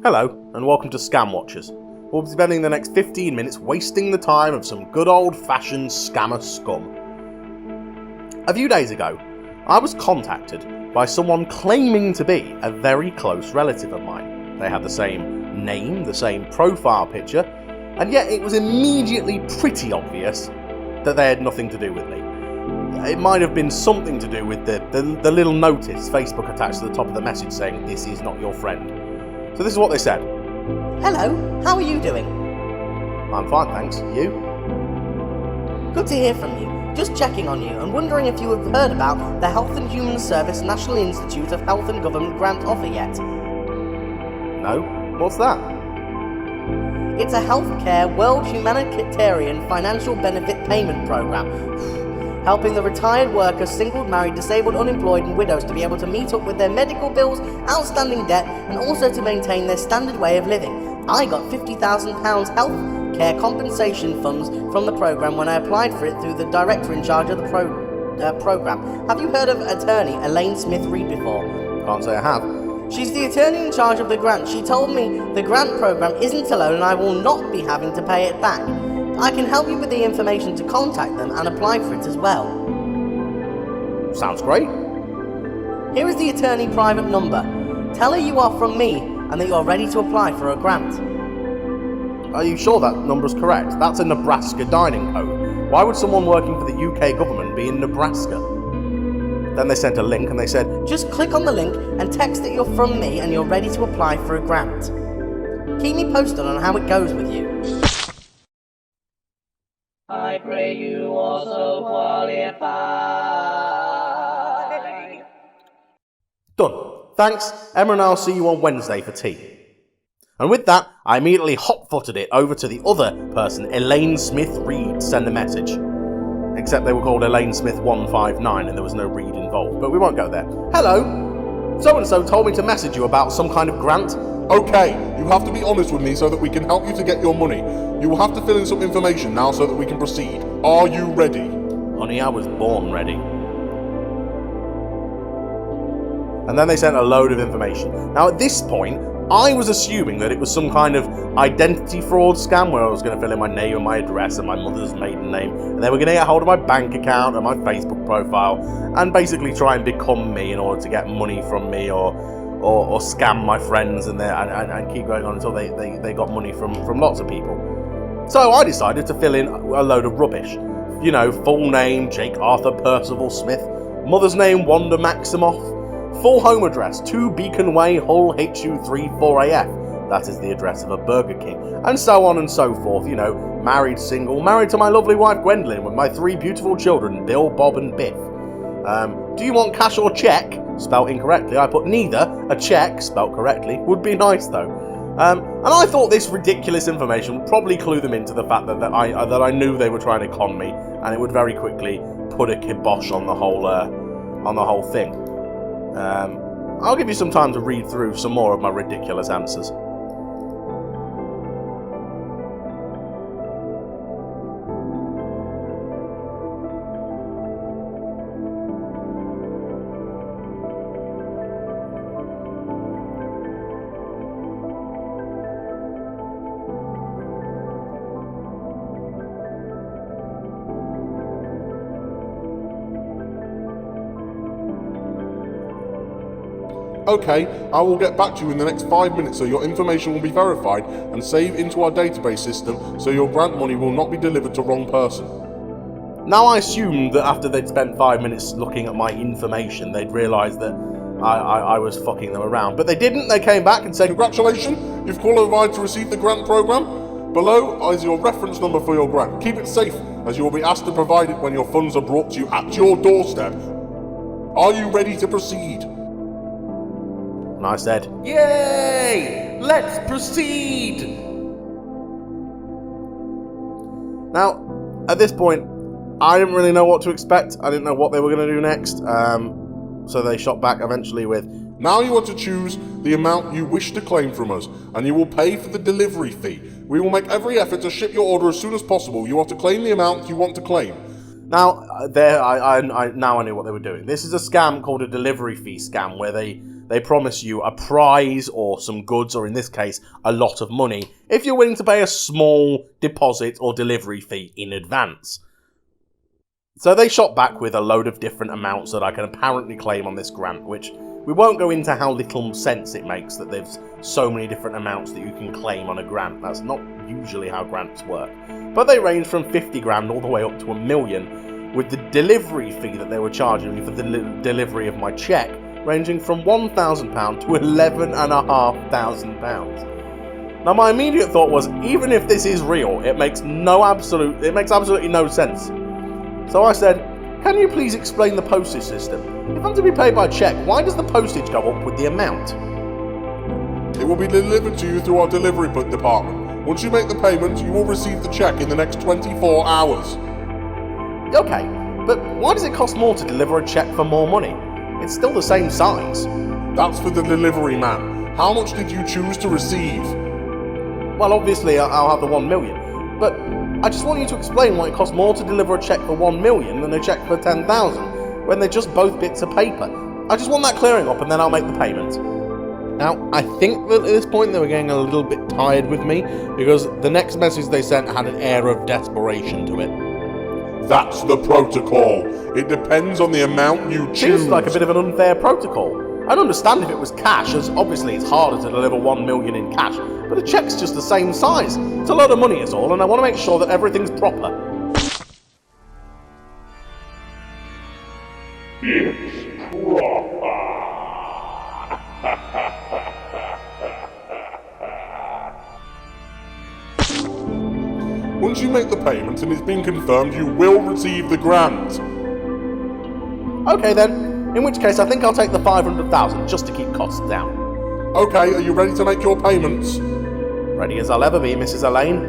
Hello, and welcome to Scam Watchers. We'll be spending the next 15 minutes wasting the time of some good old-fashioned scammer scum. A few days ago, I was contacted by someone claiming to be a very close relative of mine. They had the same name, the same profile picture, and yet it was immediately pretty obvious that they had nothing to do with me. It might have been something to do with the little notice Facebook attached to the top of the message saying, "This is not your friend." So this is what they said. Hello, how are you doing? I'm fine, thanks. You? Good to hear from you. Just checking on you and wondering if you have heard about the Health and Human Service National Institute of Health and Government grant offer yet. No? What's that? It's a healthcare world humanitarian financial benefit payment program, helping the retired workers, single, married, disabled, unemployed and widows to be able to meet up with their medical bills, outstanding debt and also to maintain their standard way of living. I got £50,000 health care compensation funds from the program when I applied for it through the director in charge of the program. Have you heard of attorney Elaine Smith-Reed before? Can't say I have. She's the attorney in charge of the grant. She told me the grant program isn't a loan and I will not be having to pay it back. I can help you with the information to contact them and apply for it as well. Sounds great. Here is the attorney private number. Tell her you are from me and that you are ready to apply for a grant. Are you sure that number's correct? That's a Nebraska dining code. Why would someone working for the UK government be in Nebraska? Then they sent a link and they said, just click on the link and text that you're from me and you're ready to apply for a grant. Keep me posted on how it goes with you. I pray you also qualify. done. Thanks, Emma, and I'll see you on Wednesday for tea. And with that, I immediately hot-footed it over to the other person, Elaine Smith-Reed, to send a message. Except they were called Elaine Smith 159 and there was no Reed involved, but we won't go there. Hello, so-and-so told me to message you about some kind of grant. Okay, you have to be honest with me so that we can help you to get your money. You will have to fill in some information now so that we can proceed. Are you ready? Honey, I was born ready. And then they sent a load of information. Now at this point, I was assuming that it was some kind of identity fraud scam where I was going to fill in my name and my address and my mother's maiden name, and they were going to get hold of my bank account and my Facebook profile and basically try and become me in order to get money from me or scam my friends and keep going on until they got money from lots of people. So I decided to fill in a load of rubbish. You know, full name, Jake Arthur Percival Smith, mother's name, Wanda Maximoff, full home address, 2 Beacon Way, Hull, HU3 4AF. That is the address of a Burger King. And so on and so forth, you know, married, single, married to my lovely wife Gwendolyn with my 3 beautiful children, Bill, Bob and Biff. Do you want cash or cheque? Spelt incorrectly. I put neither. A cheque, spelt correctly, would be nice though. And I thought this ridiculous information would probably clue them into the fact that I knew they were trying to con me, and it would very quickly put a kibosh on the whole thing. I'll give you some time to read through some more of my ridiculous answers. Okay, I will get back to you in the next 5 minutes so your information will be verified and saved into our database system so your grant money will not be delivered to wrong person. Now I assumed that after they'd spent 5 minutes looking at my information, they'd realise that I was fucking them around. But they didn't. They came back and said, Congratulations, you've qualified to receive the grant program. Below is your reference number for your grant. Keep it safe, as you will be asked to provide it when your funds are brought to you at your doorstep. Are you ready to proceed? and I said, "Yay! Let's proceed!" Now, at this point, I didn't really know what to expect. I didn't know what they were going to do next. So they shot back eventually with, Now you are to choose the amount you wish to claim from us, and you will pay for the delivery fee. We will make every effort to ship your order as soon as possible. You are to claim the amount you want to claim. Now, I knew what they were doing. This is a scam called a delivery fee scam, where they they promise you a prize or some goods, or in this case, a lot of money, if you're willing to pay a small deposit or delivery fee in advance. So they shot back with a load of different amounts that I can apparently claim on this grant, which we won't go into how little sense it makes that there's so many different amounts that you can claim on a grant. That's not usually how grants work. But they range from 50 grand all the way up to $1 million, with the delivery fee that they were charging me for the delivery of my cheque ranging from £1,000 to £11,500. Now my immediate thought was, even if this is real, it makes absolutely no sense. So I said, can you please explain the postage system? If I'm to be paid by cheque, why does the postage go up with the amount? It will be delivered to you through our delivery department. Once you make the payment, you will receive the cheque in the next 24 hours. Okay, but why does it cost more to deliver a cheque for more money? It's still the same size. That's for the delivery man. How much did you choose to receive? Well, obviously I'll have the 1 million, but I just want you to explain why it costs more to deliver a cheque for 1 million than a cheque for 10,000, when they're just both bits of paper. I just want that clearing up and then I'll make the payment. Now, I think that at this point they were getting a little bit tired with me, because the next message they sent had an air of desperation to it. That's the protocol. It depends on the amount you choose. Seems like a bit of an unfair protocol. I'd understand if it was cash, as obviously it's harder to deliver 1 million in cash, but a cheque's just the same size. It's a lot of money is all, and I want to make sure that everything's proper. It's proper. Once you make the payment and it's been confirmed, you will receive the grant. Okay then. In which case, I think I'll take the 500,000 just to keep costs down. Okay, are you ready to make your payments? Ready as I'll ever be, Mrs. Elaine.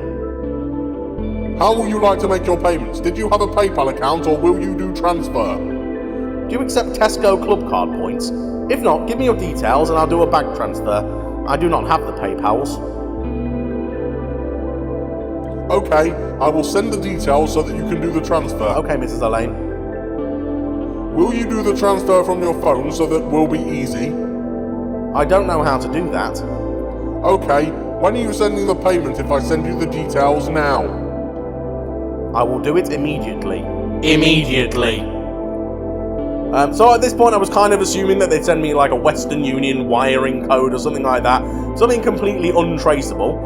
How will you like to make your payments? Did you have a PayPal account or will you do transfer? Do you accept Tesco Club Card points? If not, give me your details and I'll do a bank transfer. I do not have the PayPals. Okay, I will send the details so that you can do the transfer. Okay, Mrs. Elaine. Will you do the transfer from your phone so that will be easy? I don't know how to do that. Okay, when are you sending the payment if I send you the details now? I will do it immediately. Immediately! So at this point I was kind of assuming that they'd send me like a Western Union wiring code or something like that. Something completely untraceable.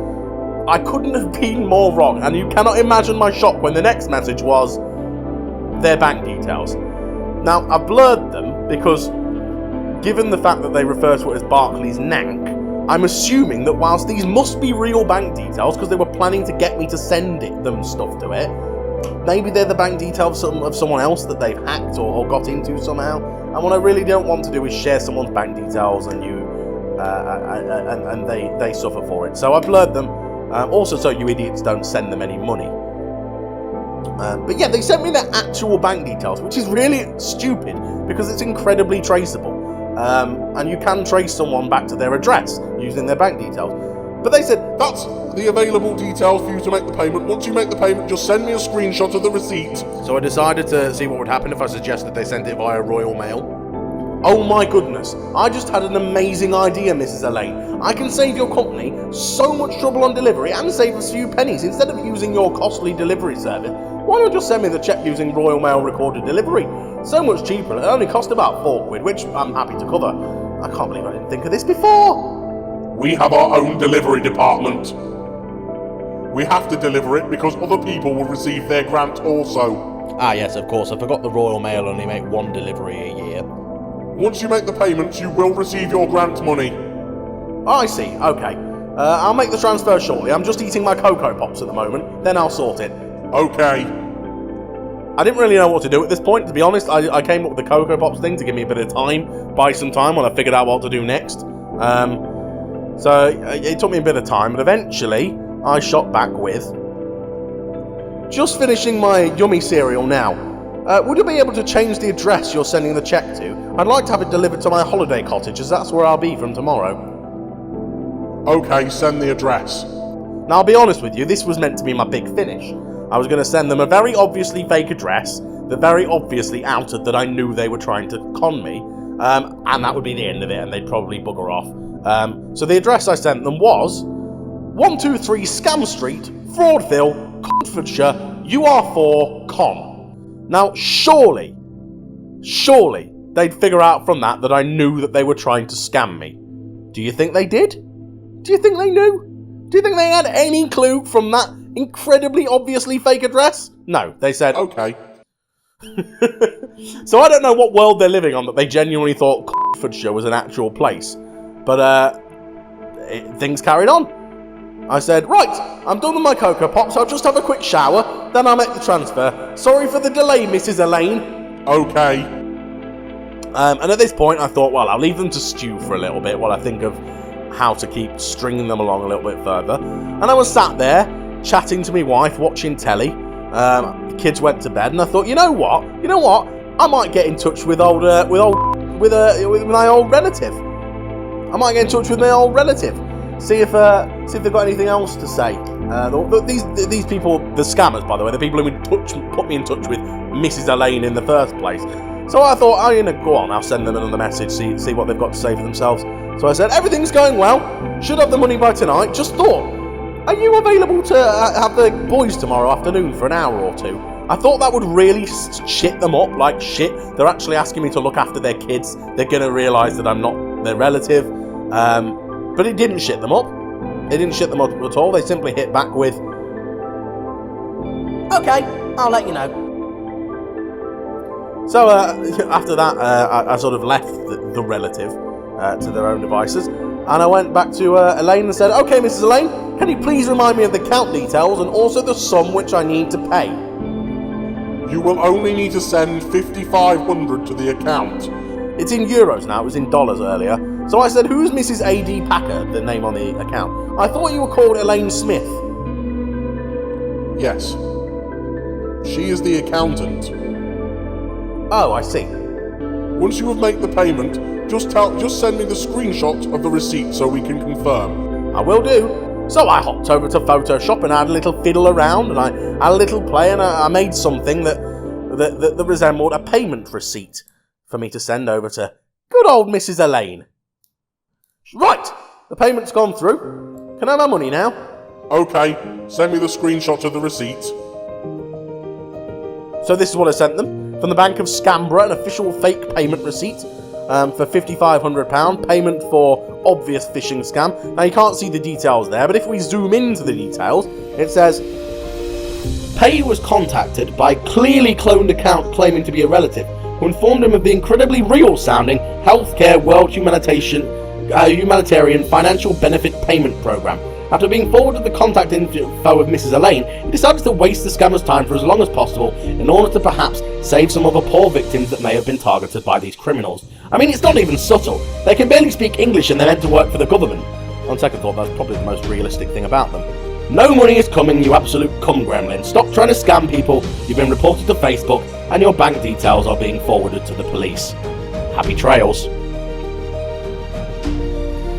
I couldn't have been more wrong, and you cannot imagine my shock when the next message was their bank details. Now, I blurred them because, given the fact that they refer to it as Barclays Nank, I'm assuming that whilst these must be real bank details, because they were planning to get me to send them stuff to it, maybe they're the bank details of someone else that they've hacked or got into somehow. And what I really don't want to do is share someone's bank details and they suffer for it. So I blurred them, also so you idiots don't send them any money. But yeah, they sent me their actual bank details, which is really stupid because it's incredibly traceable. And you can trace someone back to their address using their bank details. But they said, that's the available details for you to make the payment. Once you make the payment, just send me a screenshot of the receipt. So I decided to see what would happen if I suggested they sent it via Royal Mail. Oh my goodness, I just had an amazing idea, Mrs. Elaine. I can save your company so much trouble on delivery and save a few pennies. Instead of using your costly delivery service, why not just send me the cheque using Royal Mail recorded delivery? So much cheaper, it only cost about £4, which I'm happy to cover. I can't believe I didn't think of this before. We have our own delivery department. We have to deliver it because other people will receive their grant also. Ah yes, of course, I forgot the Royal Mail only make one delivery a year. Once you make the payment, you will receive your grant money. Oh, I see, okay. I'll make the transfer shortly. I'm just eating my Cocoa Pops at the moment, then I'll sort it. Okay. I didn't really know what to do at this point, to be honest. I came up with the Cocoa Pops thing to give me a bit of time, buy some time while I figured out what to do next. So it took me a bit of time, but eventually I shot back with, just finishing my yummy cereal now. Would you be able to change the address you're sending the cheque to? I'd like to have it delivered to my holiday cottage, as that's where I'll be from tomorrow. Okay, send the address. Now, I'll be honest with you, this was meant to be my big finish. I was going to send them a very obviously fake address that very obviously outed that I knew they were trying to con me, and that would be the end of it, and they'd probably bugger off. So the address I sent them was 123 Scam Street, Fraudville, Confortshire, UR4, Con. Now, surely, they'd figure out from that I knew that they were trying to scam me. Do you think they did? Do you think they knew? Do you think they had any clue from that incredibly obviously fake address? No, they said, Okay. So I don't know what world they're living on that they genuinely thought Confortshire was an actual place. But things carried on. I said, right, I'm done with my Cocoa Pops, I'll just have a quick shower, then I'll make the transfer. Sorry for the delay, Mrs. Elaine. Okay. And at this point I thought, well, I'll leave them to stew for a little bit while I think of how to keep stringing them along a little bit further. And I was sat there, chatting to my wife, watching telly. The kids went to bed, and I thought, you know what? I might get in touch with my old relative. See if they've got anything else to say. These people, the scammers, by the way, the people who put me in touch with Mrs. Elaine in the first place. So I thought, go on, I'll send them another message, see what they've got to say for themselves. So I said, everything's going well, should have the money by tonight, just thought, are you available to have the boys tomorrow afternoon for an hour or two? I thought that would really shit them up, like shit, they're actually asking me to look after their kids, they're going to realise that I'm not their relative, but it didn't shit them up. It didn't shit them up at all, they simply hit back with, Okay, I'll let you know. So after that, I sort of left the relative to their own devices, and I went back to Elaine and said, okay, Mrs. Elaine, can you please remind me of the account details and also the sum which I need to pay? You will only need to send $5,500 to the account. It's in euros now, it was in dollars earlier. So I said, who's Mrs. A.D. Packer, the name on the account? I thought you were called Elaine Smith. Yes. She is the accountant. Oh, I see. Once you have made the payment, just send me the screenshot of the receipt so we can confirm. I will do. So I hopped over to Photoshop and I had a little fiddle around and I had a little play and I made something that resembled a payment receipt for me to send over to good old Mrs. Elaine. Right, the payment's gone through. Can I have my money now? Okay, send me the screenshot of the receipt. So this is what I sent them. From the Bank of Scamborough, an official fake payment receipt for £5,500, payment for obvious phishing scam. Now you can't see the details there, but if we zoom into the details, it says, Pay was contacted by a clearly cloned account claiming to be a relative, who informed him of the incredibly real-sounding Healthcare World Humanitarian Financial Benefit Payment Program. After being forwarded the contact info of Mrs. Elaine, he decided to waste the scammer's time for as long as possible in order to perhaps save some other poor victims that may have been targeted by these criminals. I mean, it's not even subtle. They can barely speak English and they're meant to work for the government. On second thought, that's probably the most realistic thing about them. No money is coming, you absolute cum gremlin. Stop trying to scam people. You've been reported to Facebook and your bank details are being forwarded to the police. Happy trails.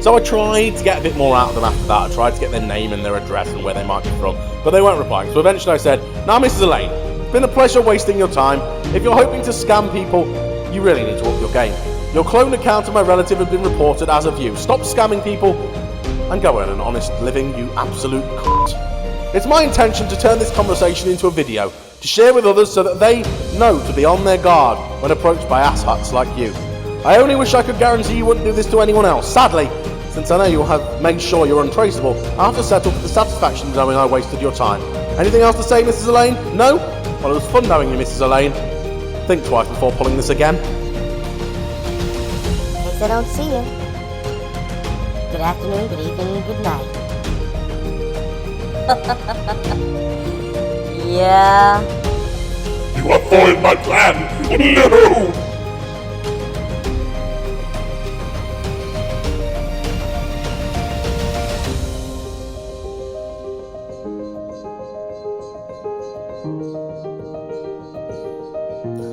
So I tried to get a bit more out of them after that. I tried to get their name and their address and where they might be from, but they weren't replying. So eventually I said, now Mrs. Elaine, it's been a pleasure wasting your time. If you're hoping to scam people, you really need to up your game. Your cloned account of my relative has been reported as of you. Stop scamming people and go earn an honest living, you absolute cunt. It's my intention to turn this conversation into a video, to share with others so that they know to be on their guard when approached by asshats like you. I only wish I could guarantee you wouldn't do this to anyone else. Sadly, since I know you have made sure you're untraceable, I have to settle for the satisfaction of knowing I wasted your time. Anything else to say, Mrs. Elaine? No? Well, it was fun knowing you, Mrs. Elaine. Think twice before pulling this again. In case I don't see you. Good afternoon, good evening, good night. Yeah. You have foiled my plan! No!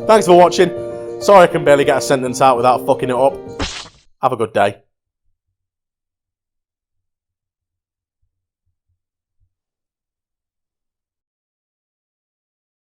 Thanks for watching. Sorry I can barely get a sentence out without fucking it up. Have a good day.